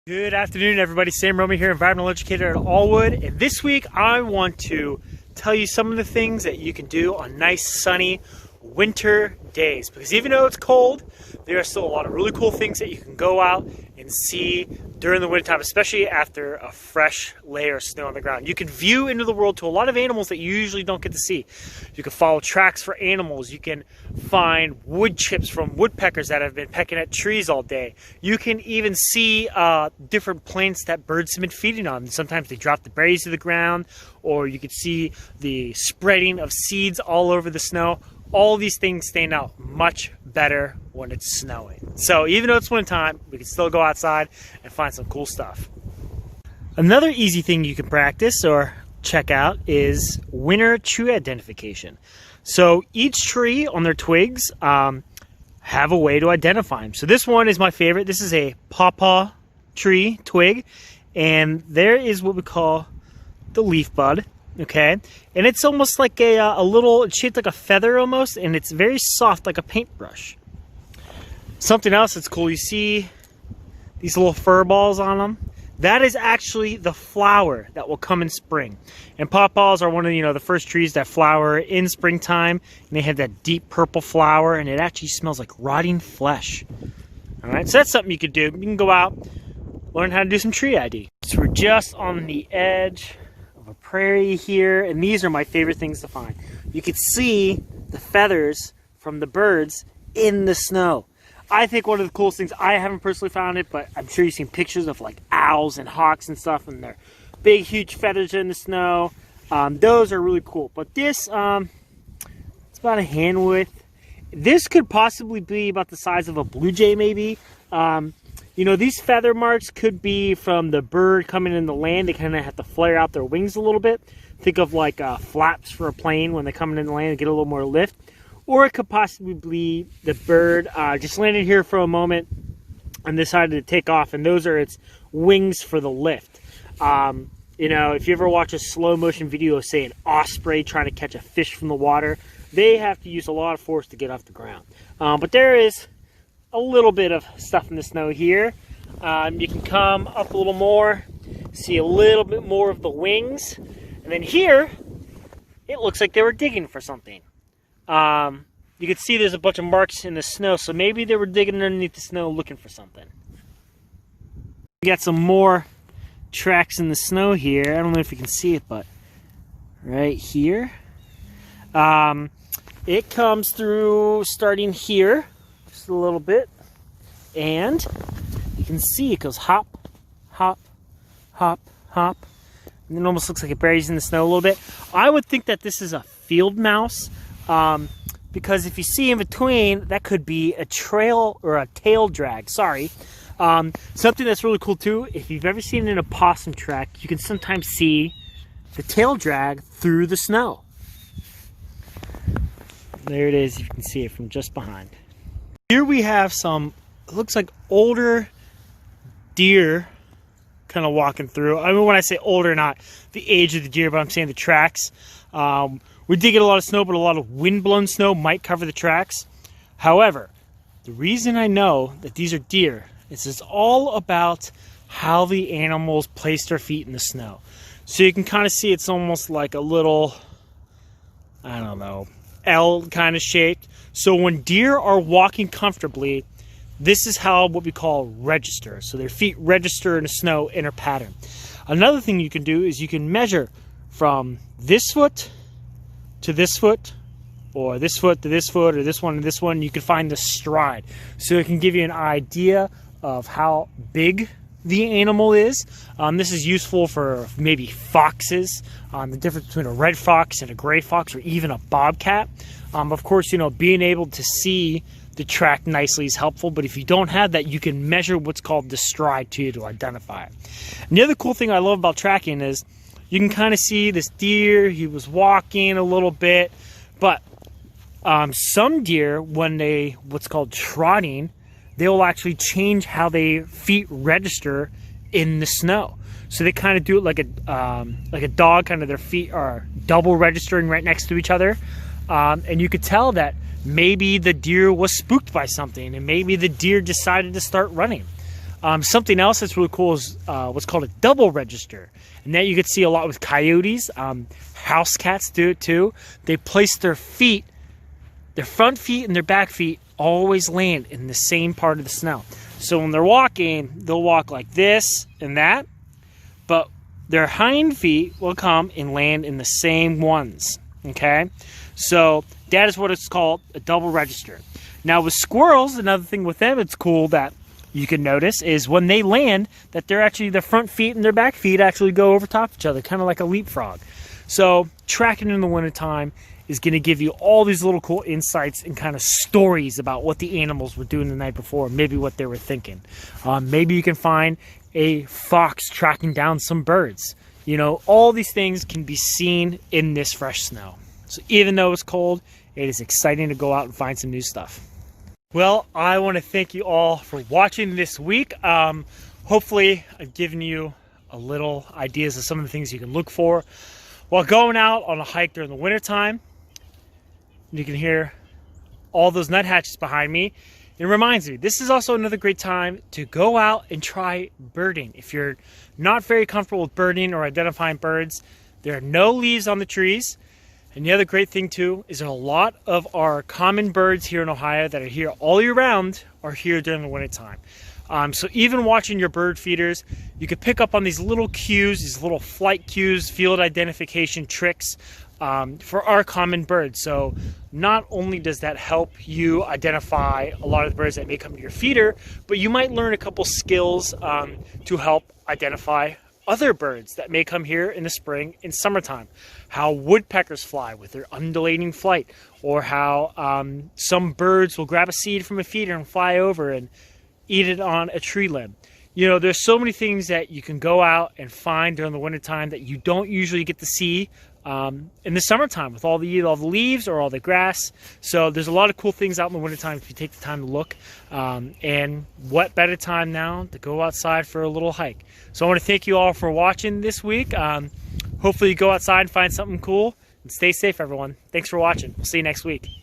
Good afternoon, everybody. Sam Romeo here, environmental educator at Allwood. And this week I want to tell you some of the things that you can do on nice, sunny winter days. Because even though it's cold, there are still a lot of really cool things that you can go out and see during the wintertime, especially after a fresh layer of snow on the ground. You can view into the world to a lot of animals that you usually don't get to see. You can follow tracks for animals. You can find wood chips from woodpeckers that have been pecking at trees all day. You can even see different plants that birds have been feeding on. Sometimes they drop the berries to the ground, or you can see the spreading of seeds all over the snow. All these things stand out much better when it's snowing. So even though it's wintertime, we can still go outside and find some cool stuff. Another easy thing you can practice or check out is winter tree identification. So each tree on their twigs have a way to identify them. So this one is my favorite. This is a pawpaw tree twig, and there is what we call the leaf bud. Okay, and it's almost like a little, it's shaped like a feather almost, and it's very soft like a paintbrush. Something else that's cool, you see these little fur balls on them? That is actually the flower that will come in spring. And pawpaws are one of the first trees that flower in springtime, and they have that deep purple flower, and it actually smells like rotting flesh. All right, so that's something you could do. You can go out, learn how to do some tree ID. So we're just on the edge a prairie here, and these are my favorite things to find. You can see the feathers from the birds in the snow. I think one of the coolest things, I haven't personally found it, but I'm sure you've seen pictures of like owls and hawks and stuff, and their big huge feathers in the snow. Those are really cool. But this, it's about a hand width. This could possibly be about the size of a blue jay maybe. These feather marks could be from the bird coming in the land. They kind of have to flare out their wings a little bit. Think of like flaps for a plane when they're coming in the land and get a little more lift. Or it could possibly be the bird just landed here for a moment and decided to take off, and those are its wings for the lift. If you ever watch a slow motion video of, say, an osprey trying to catch a fish from the water, they have to use a lot of force to get off the ground. But there is a little bit of stuff in the snow here. You can come up a little more, see a little bit more of the wings, and then here it looks like they were digging for something. You can see there's a bunch of marks in the snow, so maybe they were digging underneath the snow looking for something. We got some more tracks in the snow here. I don't know if you can see it, but right here it comes through starting here a little bit, and you can see it goes hop, hop, hop, hop, and it almost looks like it buries in the snow a little bit. I would think that this is a field mouse, because if you see in between, that could be a trail or a tail drag. Sorry. Something that's really cool too, if you've ever seen an opossum track, you can sometimes see the tail drag through the snow. There it is. You can see it from just behind. Here we have some, it looks like older deer kind of walking through. I mean, when I say older, not the age of the deer, but I'm saying the tracks. We did get a lot of snow, but a lot of wind-blown snow might cover the tracks. However, the reason I know that these are deer is it's all about how the animals place their feet in the snow. So you can kind of see it's almost like a little, I don't know, L kind of shaped. So when deer are walking comfortably, this is how what we call register. So their feet register in the snow in a pattern. Another thing you can do is you can measure from this foot to this foot, or this foot to this foot, or this one to this one. You can find the stride. So it can give you an idea of how big the animal is. This is useful for maybe foxes, the difference between a red fox and a gray fox, or even a bobcat. Of course, being able to see the track nicely is helpful, but if you don't have that, you can measure what's called the stride to identify it. And the other cool thing I love about tracking is you can kind of see this deer, he was walking a little bit, but some deer, when they, what's called trotting, they will actually change how their feet register in the snow. So they kind of do it like a dog, kind of their feet are double registering right next to each other. And you could tell that maybe the deer was spooked by something, and maybe the deer decided to start running. Something else that's really cool is what's called a double register. And that you can see a lot with coyotes. House cats do it too. They place their feet, their front feet and their back feet always land in the same part of the snow. So when they're walking, they'll walk like this and that, but their hind feet will come and land in the same ones, okay? So that is what it's called, a double register. Now with squirrels, another thing with them, it's cool that you can notice is when they land, that they're actually, their front feet and their back feet actually go over top of each other, kind of like a leapfrog. So tracking in the wintertime is going to give you all these little cool insights and kind of stories about what the animals were doing the night before, maybe what they were thinking. Maybe you can find a fox tracking down some birds. You know, all these things can be seen in this fresh snow. So even though it's cold, it is exciting to go out and find some new stuff. Well, I want to thank you all for watching this week. Hopefully I've given you a little ideas of some of the things you can look for while going out on a hike during the wintertime. You can hear all those nuthatches behind me. It reminds me, this is also another great time to go out and try birding. If you're not very comfortable with birding or identifying birds, there are no leaves on the trees. And the other great thing too is there are a lot of our common birds here in Ohio that are here all year round are here during the wintertime. So even watching your bird feeders, you can pick up on these little cues, these little flight cues, field identification tricks for our common birds. So not only does that help you identify a lot of the birds that may come to your feeder, but you might learn a couple skills to help identify other birds that may come here in the spring and summertime. How woodpeckers fly with their undulating flight, or how some birds will grab a seed from a feeder and fly over and eat it on a tree limb. You know, there's so many things that you can go out and find during the wintertime that you don't usually get to see in the summertime with all the leaves or all the grass. So there's a lot of cool things out in the wintertime if you take the time to look. And what better time now to go outside for a little hike. So I want to thank you all for watching this week. Hopefully you go outside and find something cool. And stay safe, everyone. Thanks for watching. We'll see you next week.